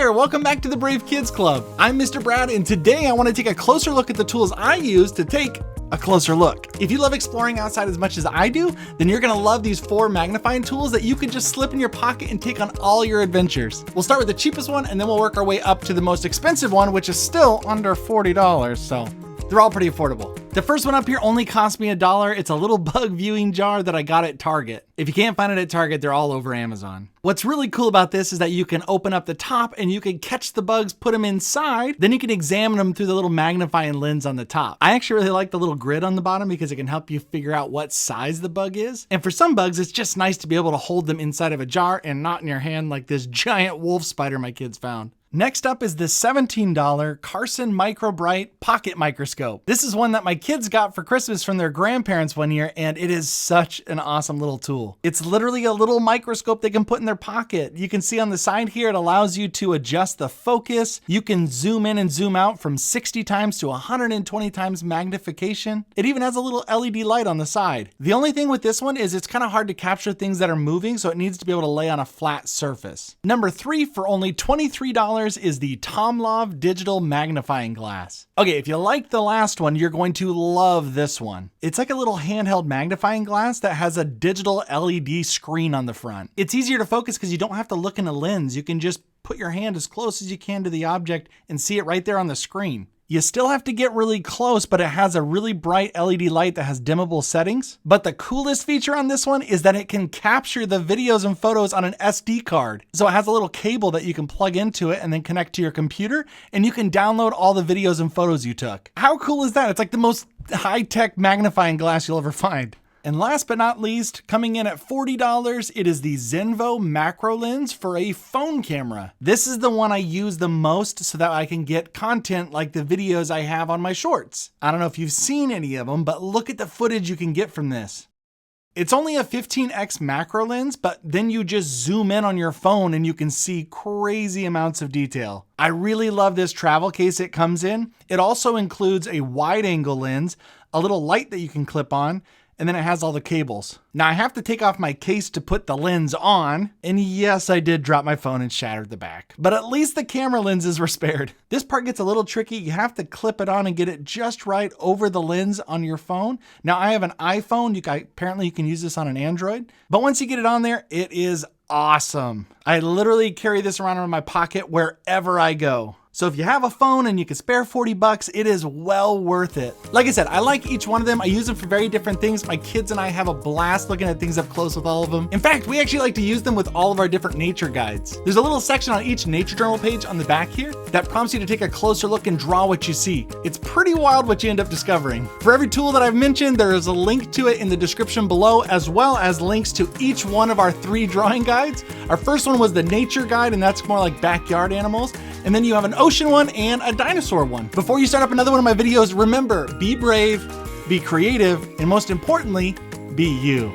there, welcome back to the Brave Kids Club. I'm Mr. Brad, and today I want to take a closer look at the tools I use to take a closer look. If you love exploring outside as much as I do, then you're gonna love these 4 magnifying tools that you can just slip in your pocket and take on all your adventures. We'll start with the cheapest one, and then we'll work our way up to the most expensive one, which is still under $40, so they're all pretty affordable. The first one up here only cost me $1. It's a little bug viewing jar that I got at Target. If you can't find it at Target, they're all over Amazon. What's really cool about this is that you can open up the top and you can catch the bugs, put them inside, then you can examine them through the little magnifying lens on the top. I actually really like the little grid on the bottom because it can help you figure out what size the bug is. And for some bugs, it's just nice to be able to hold them inside of a jar and not in your hand like this giant wolf spider my kids found. Next up is this $17 Carson Micro Bright Pocket Microscope. This is one that my kids got for Christmas from their grandparents one year, and it is such an awesome little tool. It's literally a little microscope they can put in their pocket. You can see on the side here, it allows you to adjust the focus. You can zoom in and zoom out from 60 times to 120 times magnification. It even has a little LED light on the side. The only thing with this one is it's kind of hard to capture things that are moving, so it needs to be able to lay on a flat surface. Number 3, for only $23, is the Tomlov Digital Magnifying Glass. Okay, if you like the last one, you're going to love this one. It's like a little handheld magnifying glass that has a digital LED screen on the front. It's easier to focus because you don't have to look in a lens. You can just put your hand as close as you can to the object and see it right there on the screen. You still have to get really close, but it has a really bright LED light that has dimmable settings. But the coolest feature on this one is that it can capture the videos and photos on an SD card. So it has a little cable that you can plug into it and then connect to your computer, and you can download all the videos and photos you took. How cool is that? It's like the most high-tech magnifying glass you'll ever find. And last but not least, coming in at $40, it is the Zenvo macro lens for a phone camera. This is the one I use the most so that I can get content like the videos I have on my shorts. I don't know if you've seen any of them, but look at the footage you can get from this. It's only a 15x macro lens, but then you just zoom in on your phone and you can see crazy amounts of detail. I really love this travel case it comes in. It also includes a wide angle lens, a little light that you can clip on, and then it has all the cables. Now I have to take off my case to put the lens on, and yes, I did drop my phone and shattered the back, but at least the camera lenses were spared. This part gets a little tricky. You have to clip it on and get it just right over the lens on your phone. Now I have an iPhone. Apparently you can use this on an Android, but once you get it on there, it is awesome. I literally carry this around in my pocket wherever I go. So if you have a phone and you can spare 40 bucks, it is well worth it. Like I said, I like each one of them. I use them for very different things. My kids and I have a blast looking at things up close with all of them. In fact, we actually like to use them with all of our different nature guides. There's a little section on each nature journal page on the back here that prompts you to take a closer look and draw what you see. It's pretty wild what you end up discovering. For every tool that I've mentioned, there is a link to it in the description below, as well as links to each one of our 3 drawing guides. Our first one was the nature guide, and that's more like backyard animals. And then you have an ocean one and a dinosaur one. Before you start up another one of my videos, remember, be brave, be creative, and most importantly, be you.